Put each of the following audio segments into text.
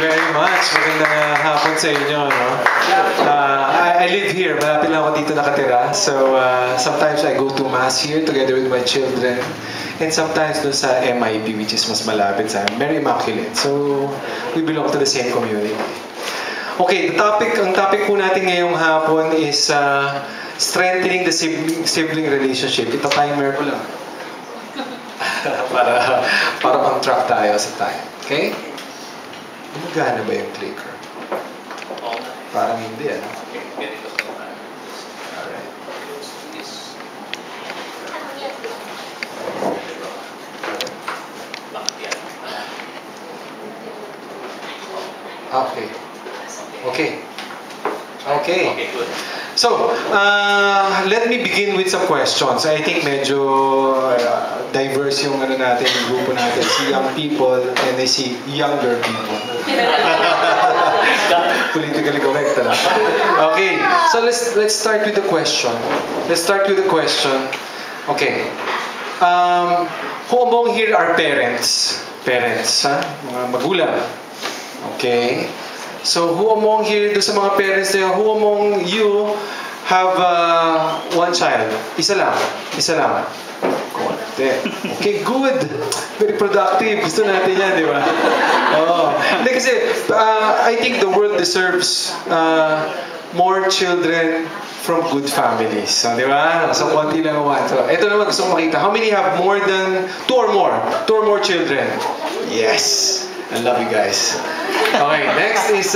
very much. Magandang hapon sa inyo. No? I live here. Malapit lang ako dito nakatira. So, sometimes I go to mass here together with my children. And sometimes doon sa MIP, which is mas malapit sa Mary Immaculate. So, we belong to the same community. Okay, ang topic po natin ngayong hapon is strengthening the sibling relationship. Ito timer ko lang. para mag-track tayo sa time. Okay? Gumagana ba yung clicker? Parang hindi, ano? Alright. Okay. Okay. Okay. So, let me begin with some questions. I think medyo diverse yung natin, yung grupo natin. I see young people and I see younger people. Politically correct. Okay, so let's start with the question. Okay. Who among here are parents? Parents, ha? Mga magulang. Okay. So, who among here, do sa mga parents na who among you have one child? Isa lang. Okay, good. Very productive. Gusto natin yan, di ba? Oo. Hindi kasi, I think the world deserves more children from good families. So, di ba? So, konti lang naman. So, ito naman gusto kong makita. How many have more than 2 or more? 2 or more children? Yes. I love you guys. Okay, next is,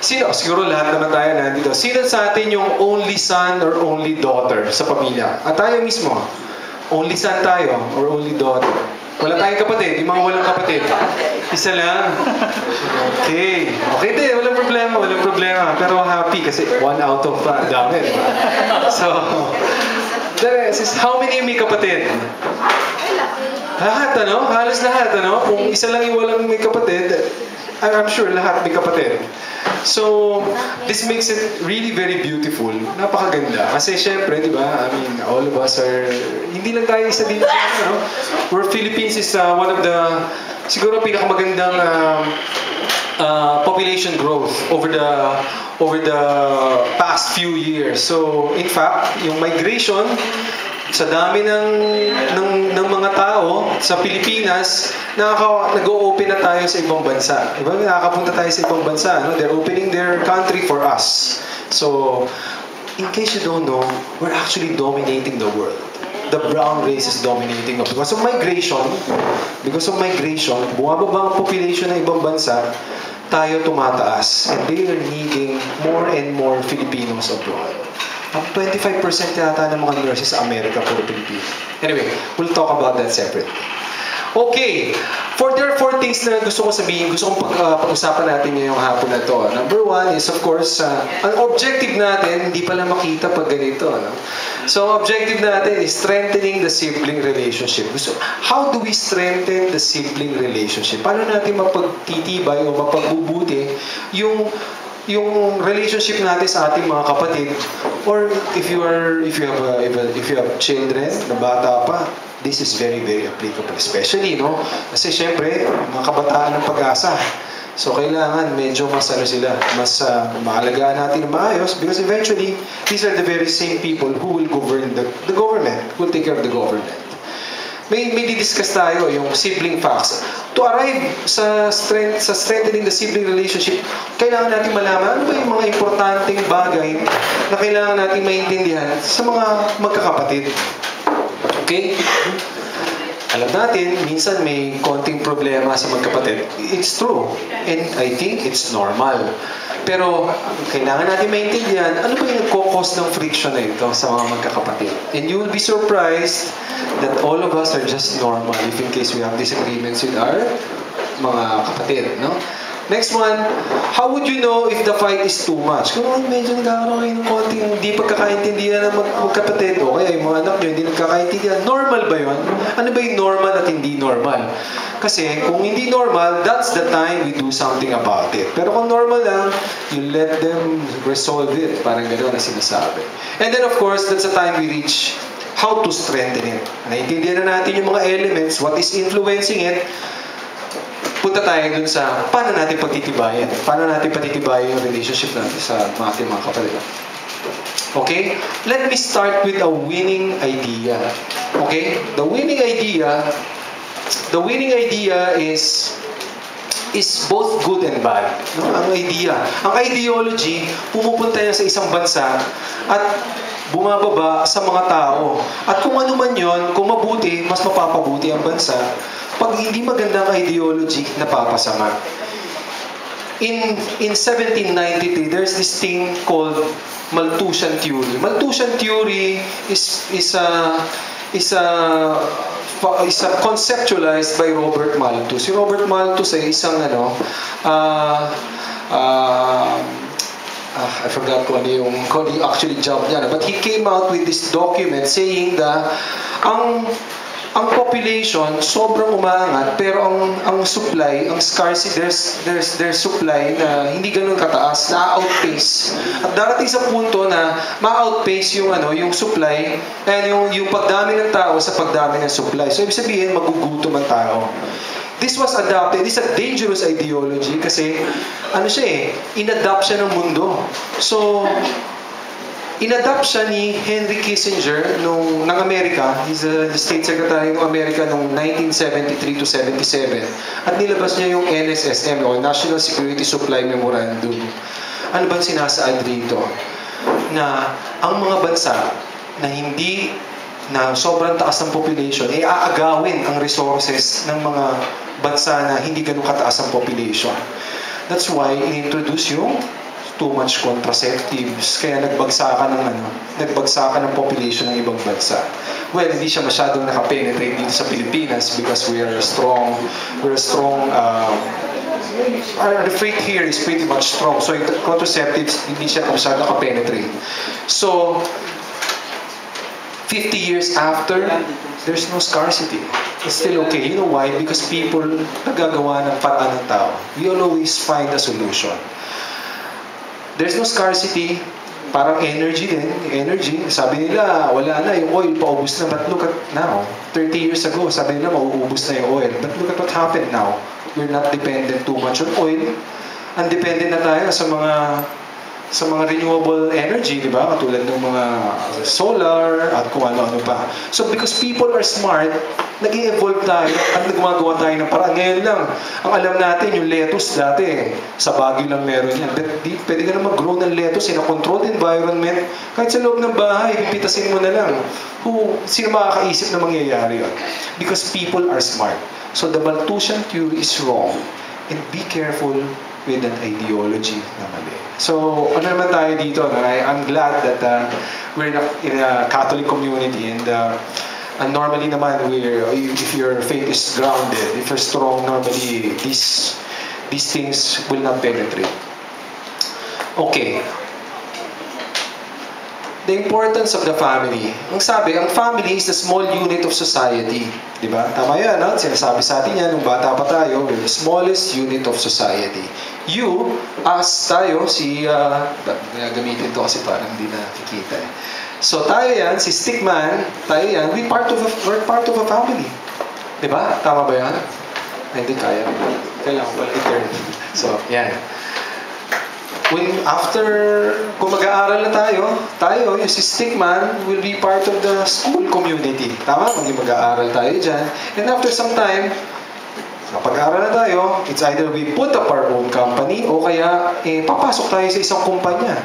sino? Siguro lahat naman tayo nandito. Sino sa atin yung only son or only daughter sa pamilya? At tayo mismo, only son tayo or only daughter? Wala tayong kapatid, yung mga walang kapatid. Isa lang. Okay. Okay din, walang problema. Pero happy kasi 1 out of dami. So, how many may kapatid? Lahat, ano? Halos lahat, ano? Kung isa lang yung walang may kapatid, I'm sure lahat may kapatid. So, this makes it really very beautiful. Napakaganda. Kasi syempre, di ba, I mean, all of us are, hindi lang tayo isa dito, ano? Where Philippines is one of the, siguro pinakamagandang population growth over the past few years. So, in fact, yung migration, sa dami ng mga tao sa Pilipinas, nag-o-open na tayo sa ibang bansa. Diba? Nakakapunta tayo sa ibang bansa. No? They're opening their country for us. So, in case you don't know, we're actually dominating the world. The brown race is dominating. Because of migration, bumababa ang population ng ibang bansa, tayo tumataas. And they are needing more and more Filipinos abroad. 25% yata ng mga nurses sa Amerika puro Pilipino. Anyway, we'll talk about that separately. Okay, there are 4 things na gusto kong sabihin, gusto kong pag-usapan natin ngayong hapon na to. Number 1 is, of course, ang objective natin, hindi pala makita pag ganito. No? So, objective natin is strengthening the sibling relationship. How do we strengthen the sibling relationship? Paano natin mapagtitibay o mapagbubuti yung relationship natin sa ating mga kapatid, or if you have children na bata pa, this is very very applicable, especially kasi syempre mga kabataan ng pag-asa, so kailangan medyo mas maalagaan natin ng maayos, because eventually these are the very same people who will govern the government, who will take care of the government. May di-discuss tayo yung sibling facts. To arrive sa strengthening the sibling relationship, kailangan natin malaman ano ba yung mga importanteng bagay na kailangan natin maintindihan sa mga magkakapatid. Okay? Alam natin, minsan may konting problema sa magkapatid. It's true. And I think it's normal. Pero kailangan natin maintindihan ano ba yung nagkukos ng friction na ito sa mga magkakapatid. And you will be surprised that all of us are just normal if in case we have disagreements with our mga kapatid. No? Next one, how would you know if the fight is too much? Kung medyo nagkakaroon kayo ng konting hindi pagkakaintindihan ng magkapatid, o kaya yung mga anak nyo hindi nagkakaintindihan, normal ba yun? Ano ba yung normal at hindi normal? Kasi kung hindi normal, that's the time we do something about it. Pero kung normal lang, you let them resolve it. Parang gano'n na sinasabi. And then of course, that's the time we reach how to strengthen it. Naintindihan na natin yung mga elements, what is influencing it. punta tayo dun sa paano natin pagtitibayan. Paano natin pagtitibayan yung relationship natin sa ating mga kapatid. Okay? Let me start with a winning idea. Okay? The winning idea is both good and bad. No? Ang idea. Ang ideology, pumupunta yan sa isang bansa at bumababa sa mga tao. At kung ano man yon, kung mabuti, mas mapapabuti ang bansa. Pag hindi magandang ideology, napapasama. In 1793, there's this thing called Malthusian theory. Malthusian theory is conceptualized by Robert Malthus. Si Robert Malthus ay isang I forgot kung ano yung actually job niya. But he came out with this document saying that ang population sobrang umaangat pero ang supply, ang scarcity, there's supply na hindi ganoon kataas, na-outpace. At darating sa punto na ma-outpace yung supply and yung pagdami ng tao sa pagdami ng supply. So ibig sabihin magugutom ang tao. This was adopted. This is a dangerous ideology kasi in-adapt siya ng mundo. So in-adapt siya ni Henry Kissinger ng Amerika. He's the State Secretary ng Amerika noong 1973 to 77. At nilabas niya yung NSSM o National Security Supply Memorandum. Ano ba sinasaad rito? Na ang mga bansa na sobrang taas ng population aagawin ang resources ng mga bansa na hindi ganun kataas ang population. That's why in-introduce yung too much contraceptives. Kaya nagbagsakan ng population ng ibang bansa. Well, hindi siya masyadong nakapenetrate dito sa Pilipinas because we're strong, our freight here is pretty much strong. So, yung contraceptives, hindi siya masyadong nakapenetrate. So, 50 years after, there's no scarcity. It's still okay. You know why? Because people nagagawa ng paraan ng tao. We always find a solution. There's no scarcity. Parang energy din. Energy. Sabi nila, wala na. Yung oil, paubos na. But look at now. 30 years ago, sabi nila, mauubos na yung oil. But look at what happened now. We're not dependent too much on oil. Undependent na tayo sa mga renewable energy, di ba? Katulad ng mga solar at kung ano-ano pa. So, because people are smart, nag-i-evolve tayo at gumagawa tayo ng paraan. Ngayon lang, ang alam natin, yung lettuce dati, sa Baguio lang meron yan. Pwede ka na mag-grow ng lettuce in a controlled environment. Kahit sa loob ng bahay, pipitasin mo na lang. Sino makakaisip na mangyayari yun? Because people are smart. So, the Malthusian theory is wrong. And be careful with an ideology na mali. So, ano naman tayo dito? I'm glad that we're in a Catholic community and normally naman, if your faith is grounded, if you're strong, normally these things will not penetrate. Okay. The importance of the family. Ang sabi, ang family is the small unit of society. Diba? Tama yan, no? Sinasabi sa atin yan, nung bata pa tayo, we're the smallest unit of society. You, us, tayo, gamitin to kasi parang hindi nakikita eh. So tayo yan, si Stickman, tayo yan, we're part of a family. Diba? Tama ba yan? Ay, hindi kaya. Kailangan pala i-turn. So, yan. Kung mag-aaral na tayo, yung si Stickman will be part of the school community. Tama? Mag-aaral tayo dyan. And after some time, kapag-aaral na tayo, it's either we put up our own company o kaya papasok tayo sa isang kumpanya.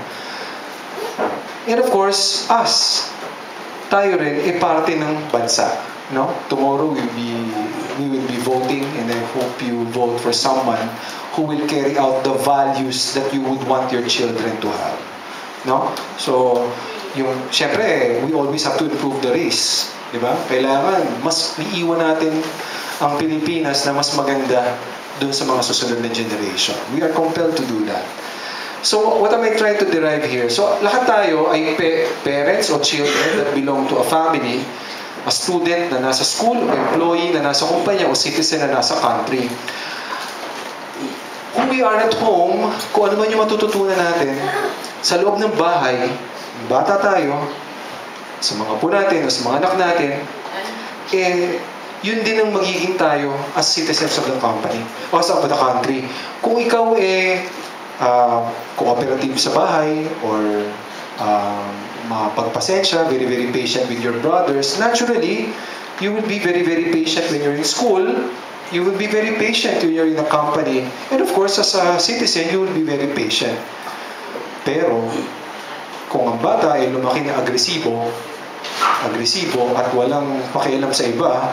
And of course, us, tayo rin, parte ng bansa. No? Tomorrow we will be voting and I hope you vote for someone who will carry out the values that you would want your children to have. No? So, syempre, we always have to improve the race. Diba? Kailangan, mas iiwan natin ang Pilipinas na mas maganda dun sa mga susunod na generation. We are compelled to do that. So, what am I trying to derive here? So, lahat tayo ay parents or children that belong to a family, a student na nasa school, o employee na nasa kumpanya, o citizen na nasa country. Kung we are at home, kung ano man yung matututunan natin, sa loob ng bahay, bata tayo, sa mga apo natin, o sa mga anak natin, yun din ang magiging tayo as citizens of the company, o of the country. Kung ikaw cooperative sa bahay, or mapagpasensya, very, very patient with your brothers, naturally, you will be very, very patient when you're in school, you will be very patient when you're in a company, and of course, as a citizen, you will be very patient. Pero, kung ang bata ay lumaki na agresibo at walang pakialam sa iba,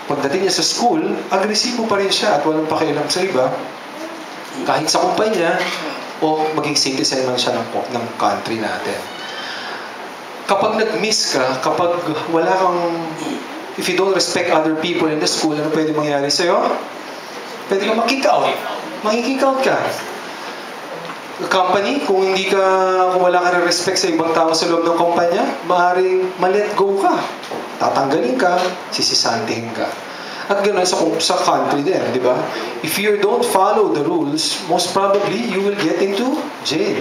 pagdating niya sa school, agresibo pa rin siya at walang pakialam sa iba, kahit sa kumpanya o maging citizen man siya ng country natin. Kapag nag-miss ka, kapag wala kang, if you don't respect other people in the school, ano pwede mangyari sa'yo? Pwede kang ma-kick out. Ma-kick out ka. Company, kung wala ka ng respect sa ibang tao sa loob ng kumpanya, maaaring ma-let go ka. Tatanggalin ka, sisisantihin ka. At ganoon sa country din, di ba? If you don't follow the rules, most probably you will get into jail.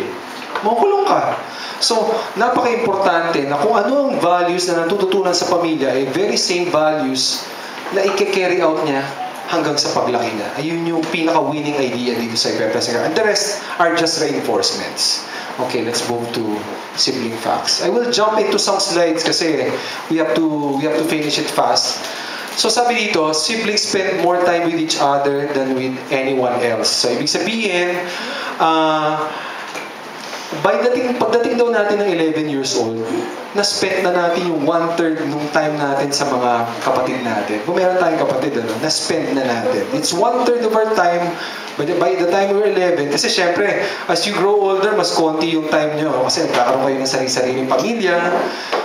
Makulong ka. So, napaka-importante na kung ano ang values na natututunan sa pamilya, ay very same values na i-carry out niya hanggang sa paglaki niya. Ayun yung pinaka-winning idea dito sa ipepresent. And the rest are just reinforcements. Okay, let's move to sibling facts. I will jump into some slides kasi we have to finish it fast. So sabi dito, siblings spend more time with each other than with anyone else. So ibig sabihin, pagdating daw natin ng 11 years old, na-spend na natin yung 1/3 nung time natin sa mga kapatid natin. Kung meron tayong kapatid, na-spend na natin. It's 1/3 of our time by the time we're 11. Kasi syempre, as you grow older, mas konti yung time nyo. Kasi nagkakaroon kayo ng sarili-sariling pamilya.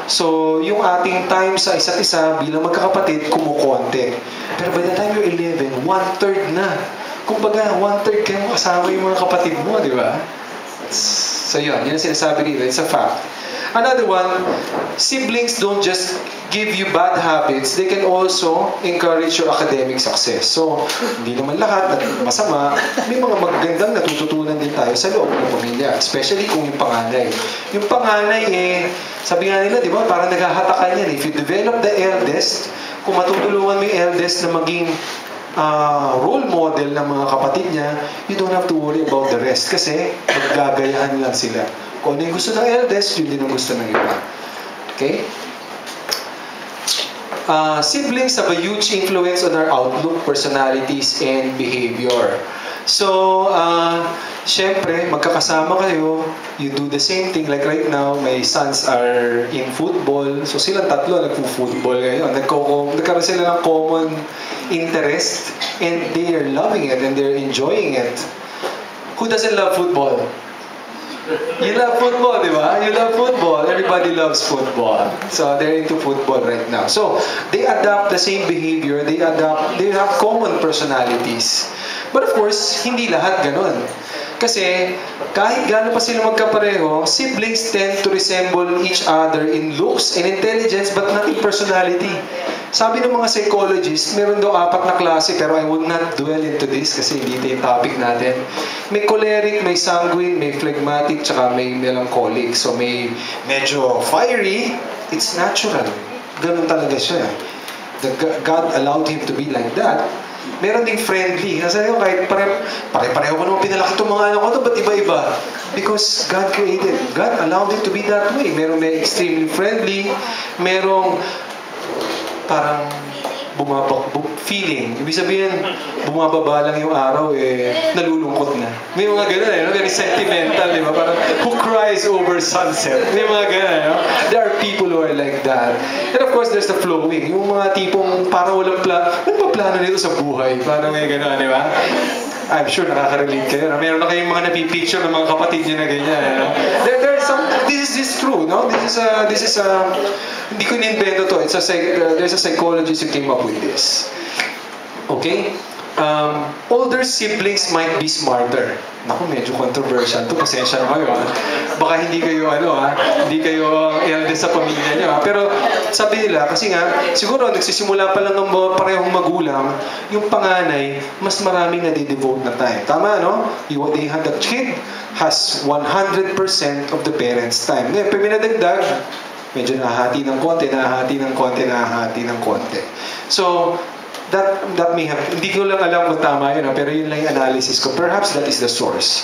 So, yung ating time sa isa't isa bilang magkakapatid, kumukonti. Pero by the time you're 11, 1/3 na. Kumbaga, 1/3 kayo kasama yung mga kapatid mo, di ba? So yun ang sinasabi dito. It's a fact. Another one, siblings don't just give you bad habits, they can also encourage your academic success. So, hindi naman lahat masama. May mga magagandang natututunan din tayo sa loob ng pamilya. Especially kung yung panganay. Yung panganay sabi nga nila, di ba, parang naghahatakan yan. If you develop the eldest, kung matutulungan mo yung eldest na maging role model ng mga kapatid niya, you don't have to worry about the rest kasi maggagayahan lang sila. Kung ano yung gusto ng eldest, yun din ang gusto ng iba. Okay? Siblings have a huge influence on our outlook, personalities, and behavior. So, syempre, magkakasama kayo, you do the same thing. Like right now, my sons are in football. So, silang tatlo nagpo-football ngayon. Nagkaroon sila ng common interest and they are loving it and they're enjoying it. Who doesn't love football? You love football, di ba? You love football. Everybody loves football. So, they're into football right now. So, they adopt the same behavior. They have common personalities. But of course, hindi lahat ganun. Kasi, kahit gaano pa sila magkapareho, siblings tend to resemble each other in looks and intelligence, but not in personality. Sabi ng mga psychologists, meron daw 4 na klase, pero I would not dwell into this kasi hindi ito yung topic natin. May choleric, may sanguine, may phlegmatic, tsaka may melancholic. So may medyo fiery, it's natural. Ganun talaga siya. God allowed him to be like that. Meron ding friendly. Kasi kahit pare-pareho ko naman pinalaki itong mga anak ko ito, ba't iba-iba? Because God created, God allowed it to be that way. Merong may extremely friendly, merong parang feeling. Ibig sabihin, bumababa lang yung araw, nalulungkot na. May mga ganun, very sentimental, di ba? Parang, who cries over sunset? May mga ganun, There are people who are like that. And of course, there's the flowing. Yung mga tipong parang walang ano ba plano nito sa buhay? Parang may ganun, di ba? I'm sure nakaka-relate kayo. Meron na kayong mga napipicture ng mga kapatid nyo na ganyan. There's some, this is true, no? This is hindi ko in-invento to. There's a psychologist who came up with this. Okay? Older siblings might be smarter. Naku, medyo controversial to. Pasensya na kayo, Baka hindi kayo, hindi kayo eldest sa pamilya nyo, Pero sabi nila, kasi nga, siguro nagsisimula pa lang ng mga parehong magulang, yung panganay, mas maraming nade-devote na time. Tama, no? The kid has 100% of the parents' time. Ngayon, pag minadagdag, Medyo nahahati ng konti, nahahati ng konti, nahahati ng konti. So, that may have, hindi ko lang alam kung tama yun, pero yun lang yung analysis ko. Perhaps that is the source.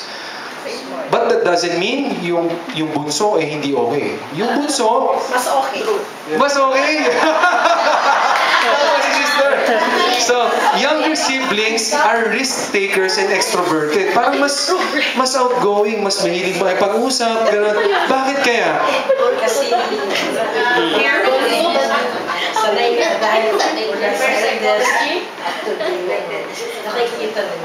But that doesn't mean yung bunso eh hindi okay. Yung bunso, Mas okay. mas okay. Si sister. So, younger siblings are risk takers and extroverted. Parang mas outgoing, mas mahilig makipag-usap, gano'n. Bakit kaya? Kasi sanay na dahil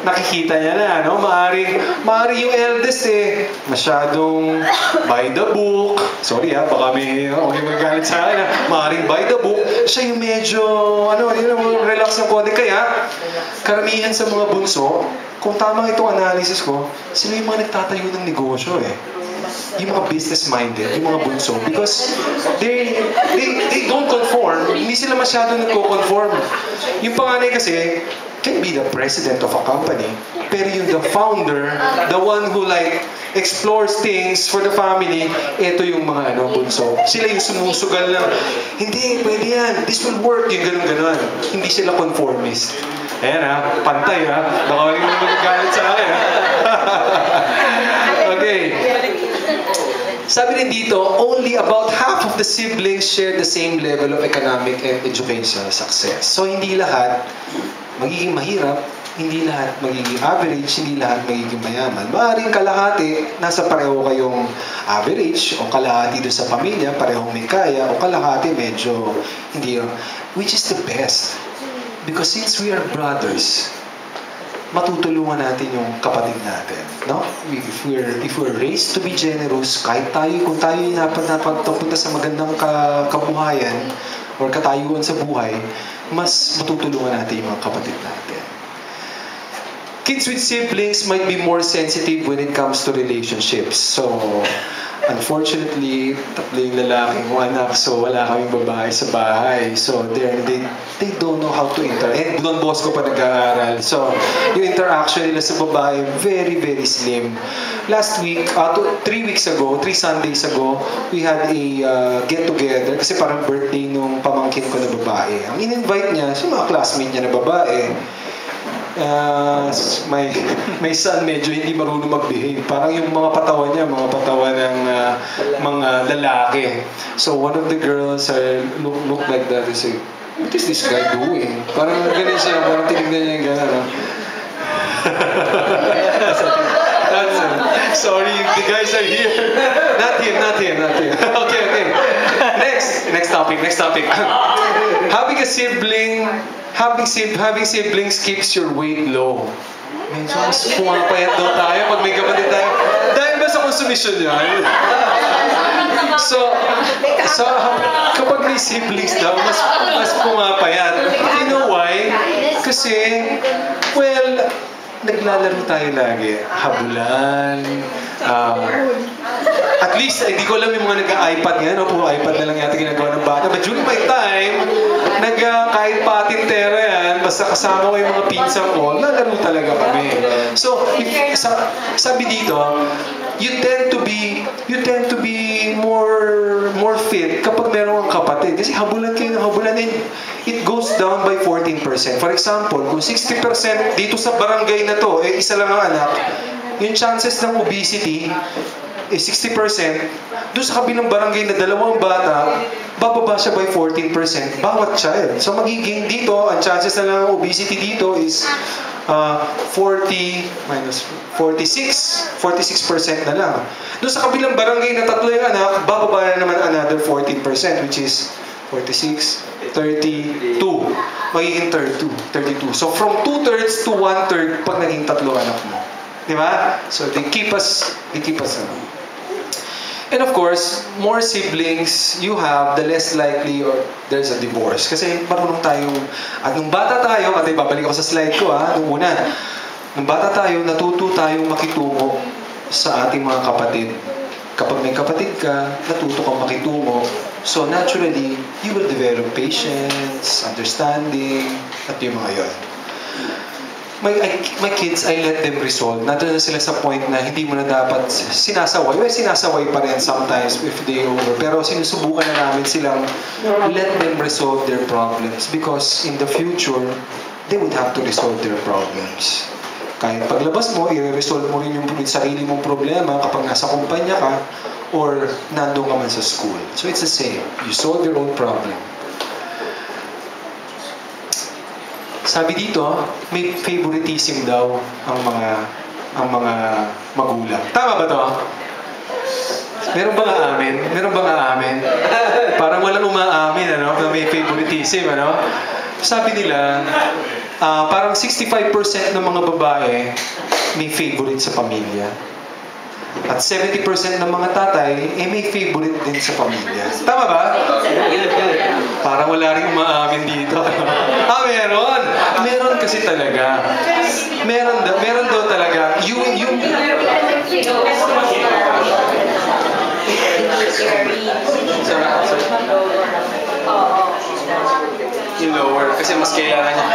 Nakikita niya na, no? Maari yung eldest eh, masyadong by the book. Sorry ha, baka may magalit sa akin ha. Maaring by the book. Siya yung medyo, relax ng konti. Kaya, karamihan sa mga bunso, kung tama itong analysis ko, sila yung mga nagtatayo ng negosyo eh. Yung mga business-minded, yung mga bunso, because they don't conform. Hindi sila masyado nagko-conform. Yung panganay kasi, can be the president of a company, pero yung the founder, the one who like explores things for the family, eto yung mga bunso. Sila yung sumusugal lang, hindi, pwede yan, this will work, yung ganun-ganon. Hindi sila conformist. Ayan ha, pantay ha, baka wala yung magagalit sa akin ha. Okay. Sabi rin dito, only about half of the siblings share the same level of economic and educational success. So hindi lahat magiging mahirap, hindi lahat magiging average, hindi lahat magiging mayaman. Maaaring kalahati, nasa pareho kayong average, o kalahati doon sa pamilya, parehong may kaya, o kalahati medyo hindi. Which is the best? Because since we are brothers, matutulungan natin yung kapatid natin, no? If we're raised to be generous, kahit kung tayo yung napunta sa magandang kabuhayan or katayuan sa buhay, mas matutulungan natin yung mga kapatid natin. Kids with siblings might be more sensitive when it comes to relationships. So, unfortunately, tatlo yung lalaki kong anak, so wala kaming babae sa bahay. So, they don't know how to interact. And Don Bosco pa nag-aaral. So, yung interaction nila sa babae, very, very slim. Last week, 3 Sundays ago, we had a get-together kasi parang birthday nung pamangkin ko na babae. Ang in-invite niya, si mga classmate niya na babae. My son medyo hindi marunong mag-behave. Parang yung mga patawan niya, mga patawan ng mga lalaki. So one of the girls look like that and say, what is this guy doing? Parang ganun siya, parang tinignan niya yung gano'n. No? Sorry, the guys are here. Not him. Okay. Next topic. Having siblings keeps your weight low. Medyo mas pumapayat daw tayo pag may kapatid tayo. Dahil ba sa konsumisyon niya? So, kapag may siblings daw, mas pumapayat. You know why? Kasi, well, naglalaro tayo lagi. Habulan. At least, hindi ko alam yung mga nag-iPad ngayon. Puro iPad na lang yata ginagawa ng bata. But during my time, kahit patintera yan, basta kasama ko yung mga pinsan ko, lalaro talaga kami. So, sabi dito, you tend to be more fit kapag meron kang kapatid. Kasi habulan kayo ng habulan, and it goes down by 14%. For example, kung 60% dito sa barangay na to, isa lang ang anak, yung chances ng obesity is 60%. Doon sa kabilang barangay na dalawang bata, bababa siya by 14% bawat child. So magiging dito, ang chances na lang obesity dito is 40 minus 46% na lang. Doon sa kabilang barangay na tatlo yung anak, bababa na naman another 14%, which is 46, 32. Magiging 32. So from 2/3 to 1/3 pag naging tatlo anak mo. Di ba? So they keep us. And of course, more siblings you have, the less likely or there's a divorce. Kasi marunong tayong, at nung bata tayo, at babalik ako sa slide ko nung una, nung bata tayo, natuto tayong makitungo sa ating mga kapatid. Kapag may kapatid ka, natuto kang makitungo. So naturally, you will develop patience, understanding, at yung mga yun. my kids, I let them resolve. Nandun na sila sa point na hindi mo na dapat sinasaway. Well, sinasaway pa rin sometimes if they over. Pero sinusubukan na namin silang let them resolve their problems because in the future, they would have to resolve their problems. Kahit paglabas mo, i-resolve mo rin yung sarili mong problema kapag nasa kumpanya ka or nandun ka man sa school. So it's the same. You solve your own problem. Sabi dito, may favoritism daw ang mga magulang. Tama ba to? Meron ba nga amin? Meron ba nga amin? Parang walang umaamin, ano? Na may favoritism, ano? Sabi nila, parang 65% ng mga babae may favorite sa pamilya. At 70% ng mga tatay, may favorite din sa pamilya. Tama ba? Parang wala rin umaamin dito. Meron! Meron kasi talaga. Meron daw talaga. Yung lower. Kasi mas kailangan niya.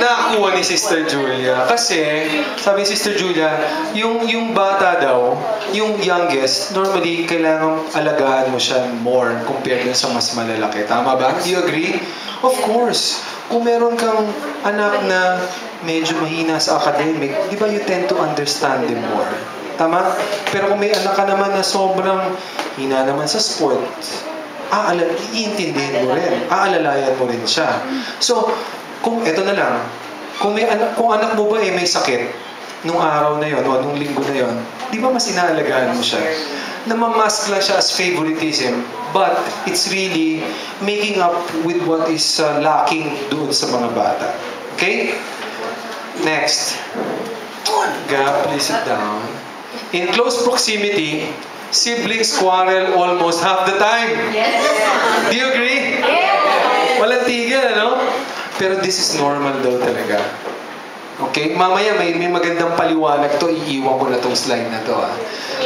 Nakakuha ni Sister Julia. Kasi, sabi ni Sister Julia, yung bata daw, yung youngest, normally, kailangan alagaan mo siya more compared sa mas malalaki. Tama ba? Do you agree? Of course. Kung meron kang anak na medyo mahina sa academic, di ba you tend to understand them more? Tama? Pero kung may anak ka naman na sobrang hina naman sa sports, iintindihin mo rin. Aalalayan mo rin siya. So, kung eto na lang, kung anak mo ba may sakit nung araw na yon o nung linggo na yon, di ba mas inaalagaan mo siya? Namamask lang siya as favoritism, but it's really making up with what is lacking doon sa mga bata. Okay? Next. Gab, please sit down. In close proximity, siblings quarrel almost half the time. Yes. Do you agree? Yes. Walang tigil, ano? Pero this is normal daw talaga. Okay? Mamaya may magandang paliwanag to. Iiwan ko na tong slide na to.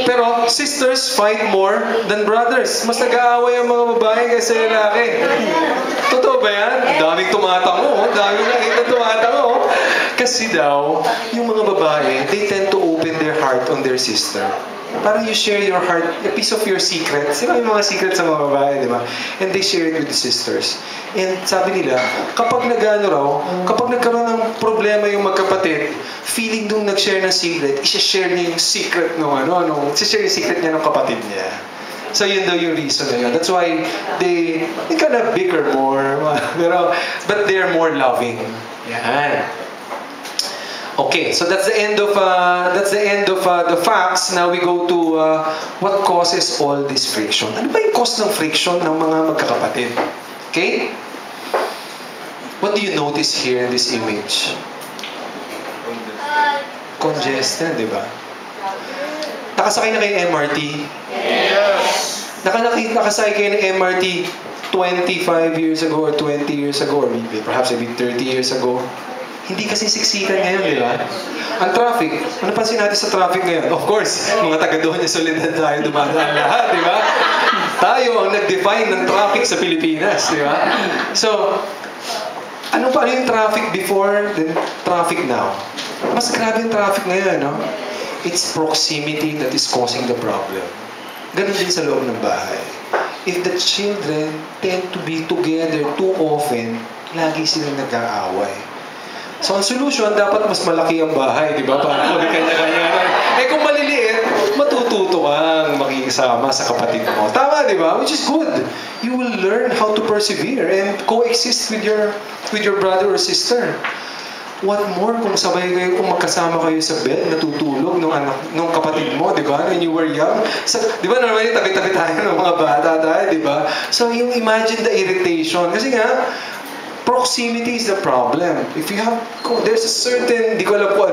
Pero sisters fight more than brothers. Mas nag-aaway ang mga babae kaysa lalaki. Totoo ba yan? Daming tumatango. Daming nakita tumatango. Kasi daw, yung mga babae, they tend to open their heart on their sister. Parang you share your heart, a piece of your secrets. Sila may mga secrets sa mga babae, di ba? And they share it with the sisters. And sabi nila, kapag nagkaroon ng problema yung magkapatid, feeling nung nag-share ng secret, isa-share niya yung secret isa-share yung secret niya ng kapatid niya. So yun daw yung reason na yun. That's why they kind of bicker more. But they're more loving. Yan. Okay, so that's the end of the facts. Now we go to what causes all this friction. Ano ba yung cause ng friction ng mga magkakapatid? Okay? What do you notice here in this image? Congestion, di ba? Nakasakay na kayo ng MRT? Yes. Nakasakay kayo ng MRT 25 years ago or 20 years ago or maybe perhaps 30 years ago. Hindi kasi siksikan ngayon, di ba? Ang traffic, ano pansin natin sa traffic ngayon? Of course, mga taga-Doña Soledad tayo dumadaan lahat, di ba? Tayo ang nag-define ng traffic sa Pilipinas, di ba? So, ano yung traffic before then traffic now? Mas grabe yung traffic ngayon, no? It's proximity that is causing the problem. Ganun din sa loob ng bahay. If the children tend to be together too often, lagi silang nag-aaway. So, ang solution, dapat mas malaki ang bahay, di ba? Para kanya-kanya. Kung maliliit, matututo kang makikisama sa kapatid mo. Tama, di ba? Which is good. You will learn how to persevere and coexist with your brother or sister. What more kung sabay kayo, kung magkasama kayo sa bed, natutulog nung kapatid mo, di ba? When you were young. So, di ba, normally tabi-tabi tayo ng mga bata tayo, di ba? So, yung imagine the irritation. Kasi nga, proximity is the problem. If you have, there's a certain, di ko alam po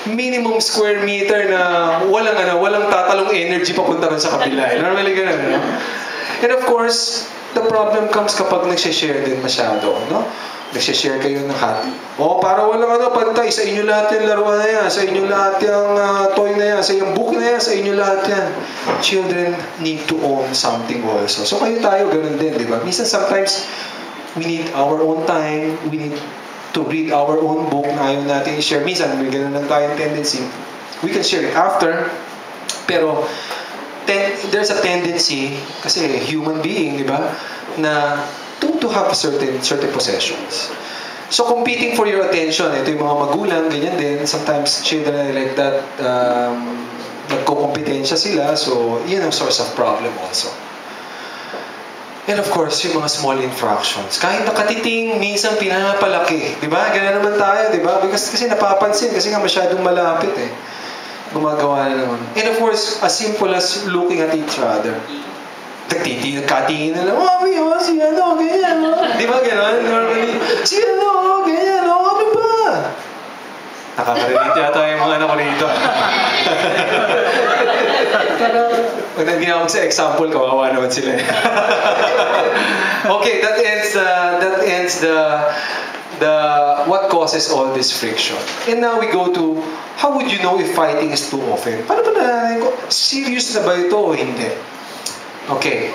minimum square meter na walang tatalong energy papunta rin sa kabila. Normally ganun, no? And of course, the problem comes kapag nagsishare din masyado, no? Nagsishare kayo ng hati. Para walang pantay, sa inyo lahat yung laruan na yan, sa inyo lahat yung toy na yan, sa inyong book na yan, sa inyo lahat yan. Children need to own something also. So tayo ganun din, di ba? Minsan sometimes, we need our own time. We need to read our own book na ayaw natin i-share. Minsan, may ganun lang tayong tendency. We can share it after, pero there's a tendency, kasi human being, di ba, na to have certain possessions. So, competing for your attention, ito yung mga magulang, ganyan din. Sometimes, children are like that, nagkukompetensya sila, so, yun ang source of problem also. And of course, yung mga small infractions. Kahit nakatiting, minsan pinapalaki. Di ba? Ganyan naman tayo, di ba? Kasi napapansin, kasi nga masyadong malapit eh. Gumagawa na naman. And of course, as simple as looking at each other. Nagkatingin na lang, oh, si ano, ganyan, oh. Di ba gano'n? Normally, si ano, ganyan, oh, ano ba? Nakaka-relate yata yung mga anak ko rito. Pag ginawag sa example, kawawa naman sila. Okay, that ends the what causes all this friction. And now we go to, how would you know if fighting is too often? Paano ba nalalaman ko? Serious na ba ito o hindi? Okay.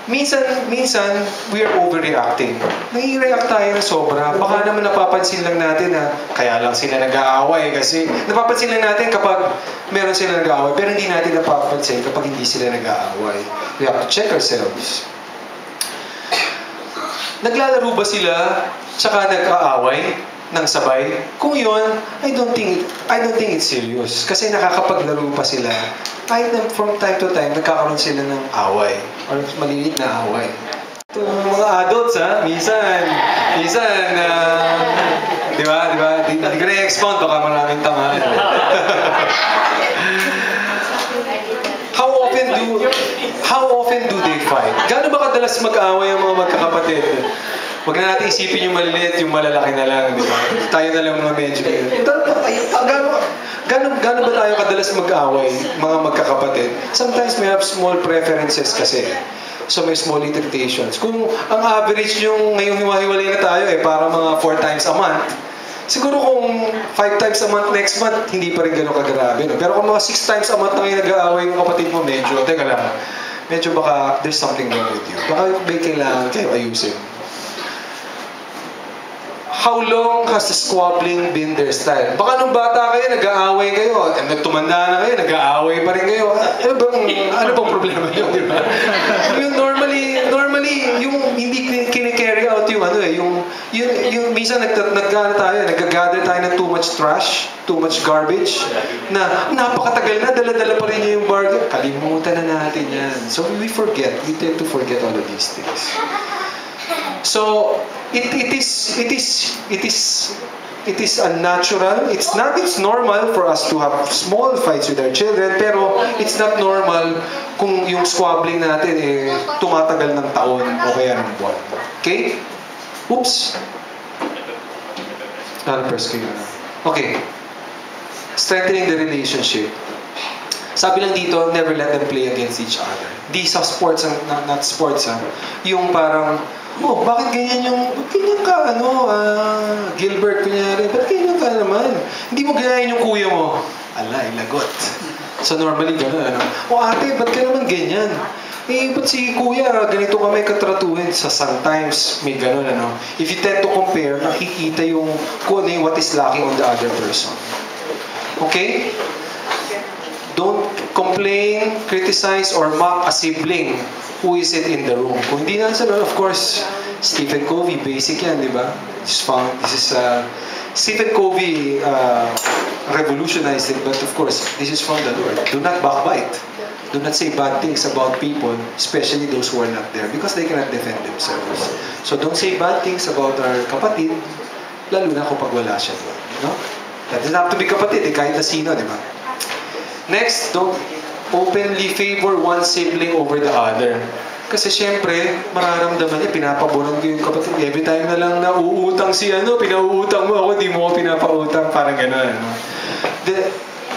Minsan, we are overreacting. Nai-react tayo na sobra. Baka naman napapansin lang natin na kaya lang sila nag-aaway kasi napapansin lang natin kapag meron sila nag-aaway pero hindi natin napapansin kapag hindi sila nag-aaway. We have to check ourselves. Naglalaro ba sila tsaka nag-aaway ng sabay? Kung yun, I don't think it's serious. Kasi nakakapaglaro pa sila. Kahit na from time to time, nagkakaroon sila ng away. Or maliliit na away. Ito, mga adults, ha? Minsan, di ba? Di ko na-expound, baka maraming tamaan. How often do they fight? Gaano ba kadalas mag-away ang mga magkakapatid? Huwag na natin isipin yung maliliit, yung malalaki na lang, di ba? Tayo na lang mga medyo. Gaano ba tayo kadalas mag-away, mga magkakapatid? Sometimes we have small preferences kasi. So may small irritations. Kung ang average yung ngayong hiwa-hiwalay na tayo para mga 4 times a month, siguro kung 5 times a month next month, hindi pa rin gano'n kagrabe. No? Pero kung mga 6 times a month na kayo nag-aaway yung kapatid mo, teka lang, medyo baka there's something wrong with you. Baka may kailangan kayo ayusin. How long has the squabbling been their style? Baka nung bata kayo, nag-aaway kayo. At tumanda na kayo, nag-aaway pa rin kayo. Ano bang problema nyo, di ba? Yung normally, yung hindi kine-carry out yung minsan nag-gather tayo ng too much trash, too much garbage, na napakatagal na, dala-dala pa rin niya yung bargain. Kalimutan na natin yan. So we tend to forget all of these things. So it is unnatural. It's normal for us to have small fights with our children, pero it's not normal kung yung squabbling natin tumatagal ng taon o kaya ng buwan. Okay? Oops. Okay. Strengthening the relationship. Sabi lang dito, never let them play against each other. These are sports, not sports, ha? Yung parang, bakit ganyan ka, Gilbert, kunyari, ba't ganyan ka naman? Hindi mo ganyan yung kuya mo. Alay, lagot. So normally, gano'n, ate, ba't ka naman ganyan? Ba't si kuya, ganito kami katratuhin? Sometimes, may gano'n, If you tend to compare, nakikita yung kung what is lacking on the other person. Okay? Don't complain, criticize, or mock a sibling who isn't in the room. Kung hindi nasa room, of course, Stephen Covey, basic yan, di ba? Stephen Covey revolutionized it, but of course, this is from the Lord. Do not backbite. Do not say bad things about people, especially those who are not there, because they cannot defend themselves. So don't say bad things about our kapatid, lalo na kapag wala siya doon. No? That doesn't have to be kapatid, kahit na sino, di ba? Next, don't openly favor one sibling over the other. Kasi syempre, mararamdaman niya, pinapaboran ko yung kapatid. Every time na lang na uutang pinauutang mo ako, di mo ako pinapautang, parang gano'n.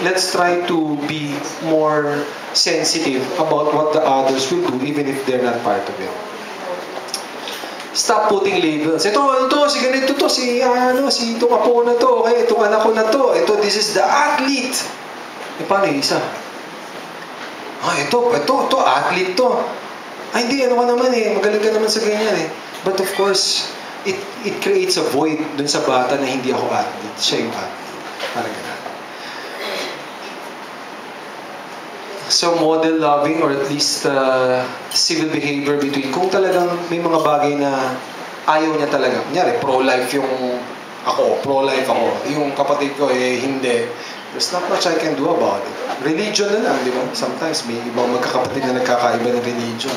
Let's try to be more sensitive about what the others will do, even if they're not part of it. Stop putting labels. Ito, si ganito to, si itong apo ko na to, okay, itong anak ko na to, this is the athlete. Paano yung isa? Ito, athlete to. Hindi, ano ka naman magaling ka naman sa ganyan But of course, it creates a void dun sa bata na hindi ako athlete. Siya yung athlete. Parang ganun. So, model loving or at least civil behavior between, kung talagang may mga bagay na ayaw niya talaga. Kunyari, pro-life yung pro-life ako. Yung kapatid ko, hindi. There's not much I can do about it. Religion na lang, di ba? Sometimes may ibang magkakapatid na nagkakaiba ng religion.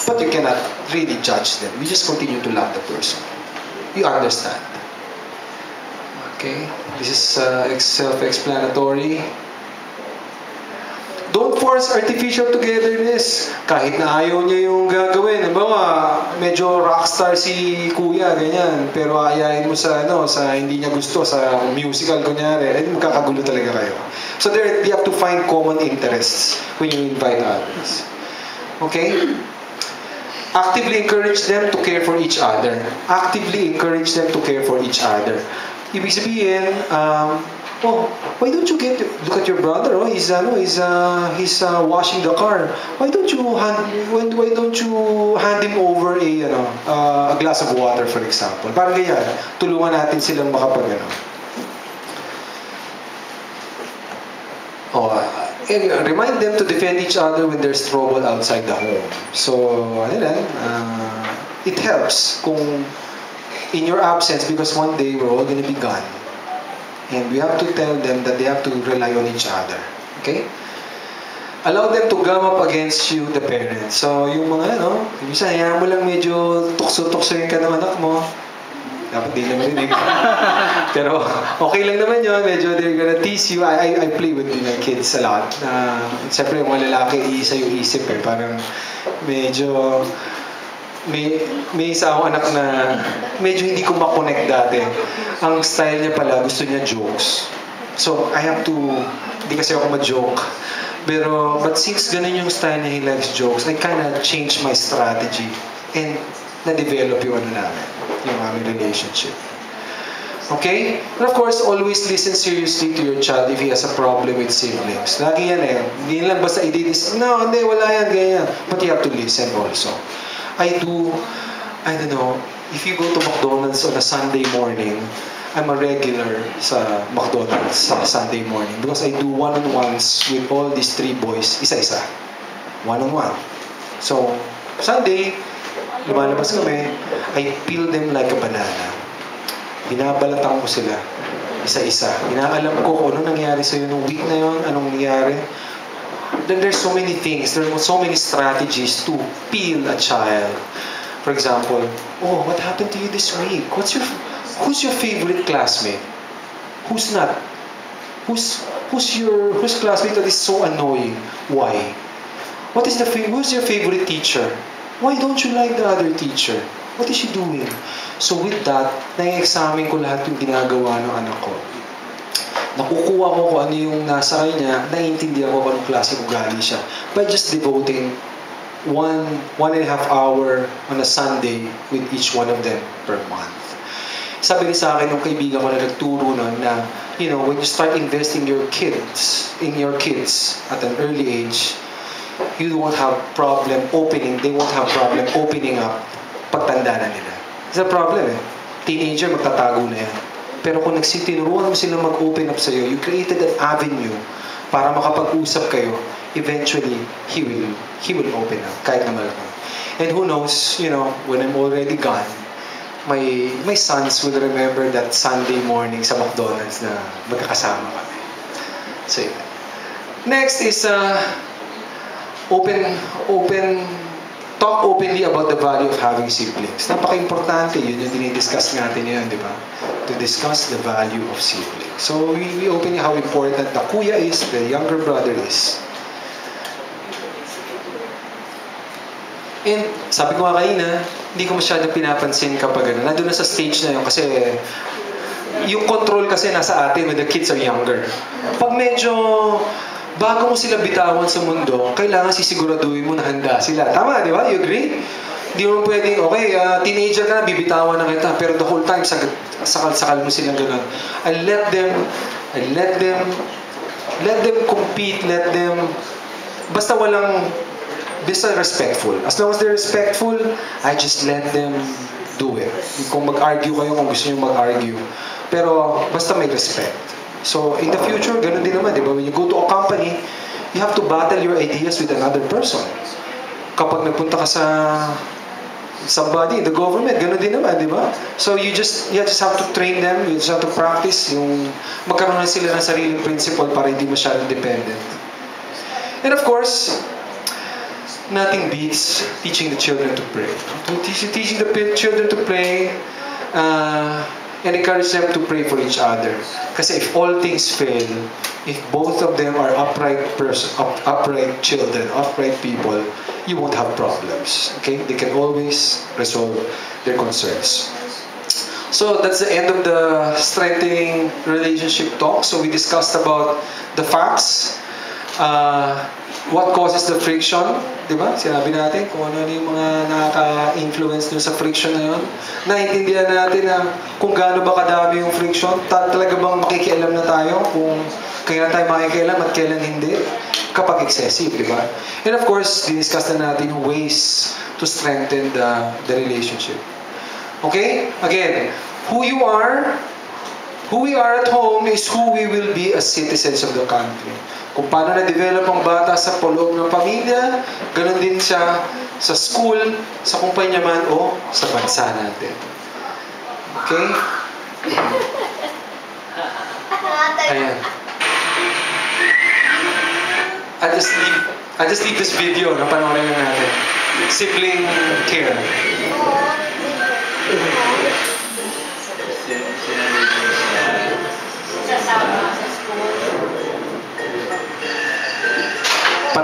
But you cannot really judge them. You just continue to love the person. You understand. Okay? This is self-explanatory. Don't force artificial togetherness. Kahit na ayaw niya yung gagawin. Halimbawa, medyo rockstar si kuya, ganyan. Pero ayayin mo sa hindi niya gusto, sa musical, kunyari. Magkakagulo talaga kayo. So there, you have to find common interests when you invite others. Okay? Actively encourage them to care for each other. Actively encourage them to care for each other. Ibig sabihin, why don't you look at your brother? Oh, he's washing the car. Why don't you hand him over a glass of water, for example? Parang ganyan, tulungan natin silang and remind them to defend each other when there's trouble outside the home. So, it helps kung in your absence, because one day we're all gonna be gone. And we have to tell them that they have to rely on each other. Okay? Allow them to gum up against you, the parents. So, yung mga, minsan, hayaan mo lang medyo tukso-tuksoin ka ng anak mo. Dapat di naman rinig. Pero, okay lang naman yun. Medyo they're gonna tease you. I play with my kids a lot. Siyempre, yung mga lalaki, iisa yung isip eh. Parang, medyo... May isa akong anak na medyo hindi ko makonect dati. Ang style niya pala, gusto niya jokes. So, I have to, hindi kasi ako ma-joke. But since ganun yung style niya, he likes jokes, I kind of changed my strategy. And na-develop yung namin, yung aming relationship. Okay? And of course, always listen seriously to your child if he has a problem with siblings. Lagi yan eh. Hindi lang basta no, hindi, wala yan, ganyan. But you have to listen also. I don't know, if you go to McDonald's on a Sunday morning, I'm a regular sa McDonald's sa Sunday morning because I do one-on-ones with all these 3 boys, isa-isa. One-on-one. So, Sunday, lumalabas kami, I peel them like a banana. Binabalatan ko sila, isa-isa. Inaalam ko kung ano nangyari sa'yo nung week na yon, anong nangyari. Then there's so many things, there are so many strategies to peel a child. For example, what happened to you this week? Who's your favorite classmate? Who's not? Who's classmate that is so annoying? Why? Who's your favorite teacher? Why don't you like the other teacher? What is she doing? So with that, na-examine ko lahat yung ginagawa ng anak ko. Nakukuha ko kung ano yung nasa kanya, naiintindihan ko kung anong klase ugali siya. By just devoting 1.5 hour on a Sunday with each one of them per month. Sabi rin sa akin ng kaibigan ko na nagturo nun na, when you start investing in your kids at an early age, you won't have problem they won't have problem opening up pagtanda na nila. It's a problem eh. Teenager, magtatago na yan. Pero kung tinuruan mo silang mag-open up sa'yo, you created an avenue para makapag-usap kayo, eventually, he will open up, kahit na malaki. And who knows, when I'm already gone, my sons will remember that Sunday morning sa McDonald's na magkakasama kami. So, next is talk openly about the value of having siblings. Napaka-importante, yun yung dinidiscuss natin yun, di ba? To discuss the value of siblings. So, we openly how important the kuya is, the younger brother is. And, sabi ko nga kanina, hindi ko masyadong pinapansin kapag nandun na sa stage na yun kasi yung control kasi nasa atin when the kids are younger. Pag medyo bago mo sila bitawan sa mundo, kailangan sisiguraduhin mo na handa sila. Tama, di ba? You agree? Hindi mo pwedeng, teenager ka na, bibitawan na kita. Pero the whole time, sakal mo silang gano'n. I let them compete, basta respectful. As long as they're respectful, I just let them do it. Kung mag-argue kayo, kung gusto nyo mag-argue. Pero basta may respect. So in the future, ganun din naman, di ba? When you go to a company, you have to battle your ideas with another person. Kapag nagpunta ka sa somebody in the government, ganun din naman, di ba? So you just have to train them, you just have to practice yung magkaroon na sila ng sariling principle para hindi masyadong dependent. And of course, nothing beats teaching the children to pray. Teaching the children to pray and encourage them to pray for each other. Kasi if all things fail, if both of them are upright children, upright people, you won't have problems. Okay? They can always resolve their concerns. So that's the end of the strengthening relationship talk. So we discussed about the facts, what causes the friction, di ba? Sinabi natin kung ano yung mga nakaka-influence dun sa friction na yun. Naintindihan natin na kung gaano ba kadami yung friction, talaga bang makikialam na tayo kung kailan tayo makikialam at kailan hindi, kapag excessive, di ba? And of course, diniscuss na natin yung ways to strengthen the relationship. Okay? Again, who we are at home is who we will be as citizens of the country. Kung paano na-develop ang bata sa loob ng pamilya, ganun din siya sa school, sa kumpanya man, o sa bansa natin. Okay? Ayan. I just leave this video na panoorin na natin. Sibling care.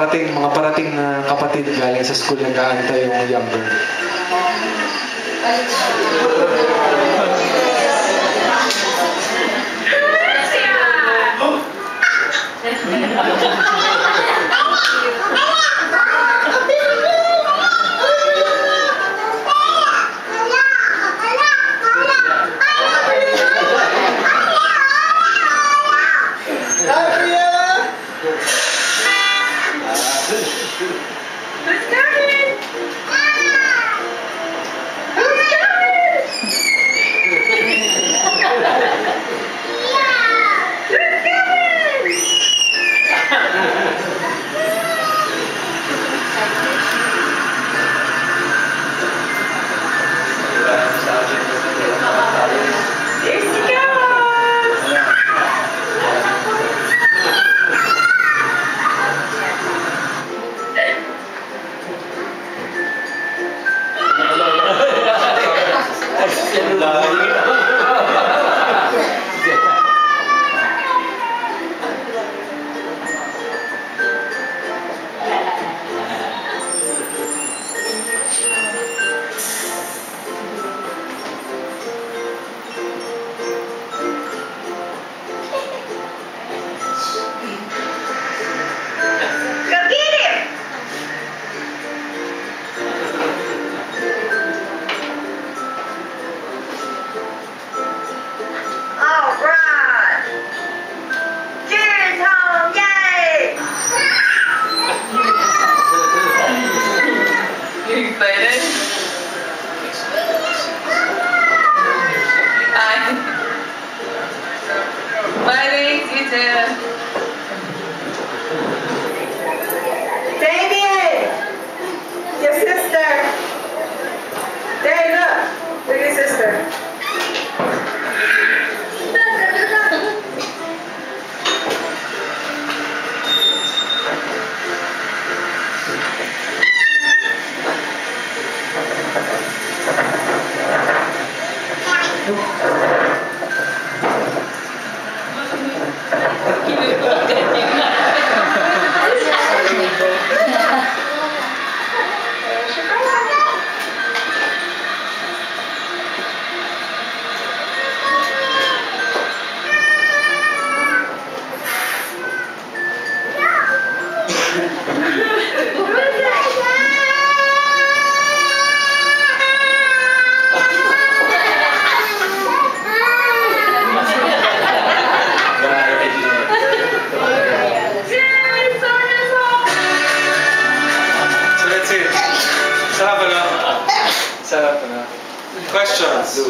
Mga parating na kapatid galing sa school nag-aantay yung younger.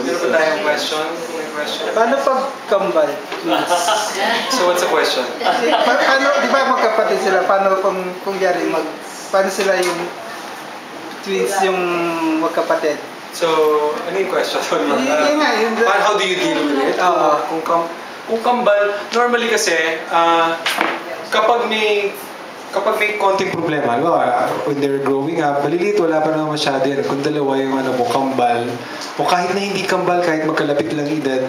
Meron ba tayong question? May question? Paano pag kambal? So what's the question? Paano, di ba magkapatid sila? Paano kung yari paano sila yung twins yung magkapatid? So, ano yung question? Yun nga, yun. How do you deal with it? Oo. Kung kambal, normally kasi, kapag may konting problema, when they're growing up, maliliit, wala pa naman masyado yan. Kung dalawa yung kambal, o kahit na hindi kambal, kahit magkalapit lang edad,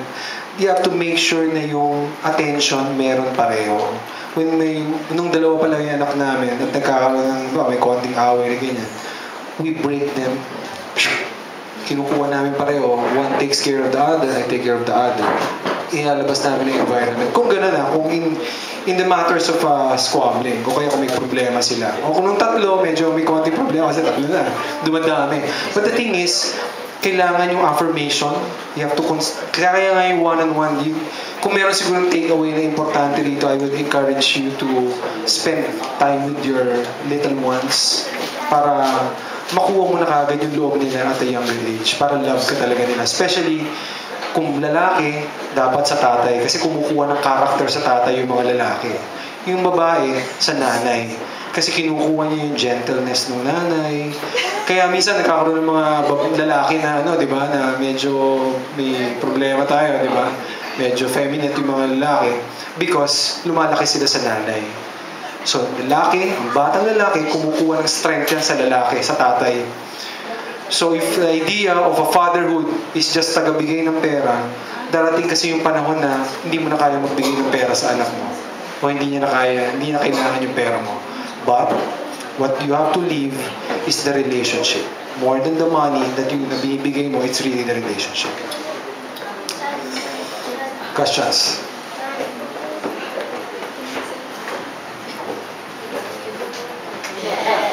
you have to make sure na yung attention meron pareho. Nung dalawa pa lang yung anak namin, at nagkakaroon ng, may konting away na ganyan, we break them. Kinukuha namin pareho. One takes care of the other, I take care of the other. Ilalabas namin yung environment. Kung gano'n na, kung in the matters of squabbling, o kaya kung may problema sila. O kung nung tatlo, medyo may konting problema kasi tatlo na, dumadami. But the thing is, kailangan yung affirmation. You have to kaya nga yung one-on-one. Kung meron sigurong takeaway na importante dito, I would encourage you to spend time with your little ones para makuha mo na kagad yung loob nila at a younger age. Para love ka talaga nila. Especially, kung lalaki, dapat sa tatay. Kasi kumukuha ng karakter sa tatay yung mga lalaki. Yung babae, sa nanay. Kasi kinukuha niya yung gentleness ng nanay. Kaya minsan nagkakaroon ng mga lalaki na, di ba, na medyo may problema tayo, di ba? Medyo feminine yung mga lalaki. Because lumalaki sila sa nanay. So, lalaki, batang lalaki, kumukuha ng strength yan sa lalaki, sa tatay. So, if the idea of a fatherhood is just tagabigay ng pera, darating kasi yung panahon na hindi mo na kaya magbigay ng pera sa anak mo. O hindi na kailangan yung pera mo. But, what you have to leave is the relationship. More than the money that you nabibigay mo, it's really the relationship. Questions?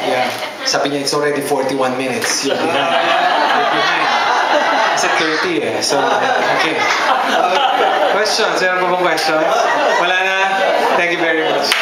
Yeah. Sabi niya, it's already 41 minutes. You're behind. You're behind. I said 30 eh. So, okay. Questions? Meron pa bang questions? Wala na? Thank you very much.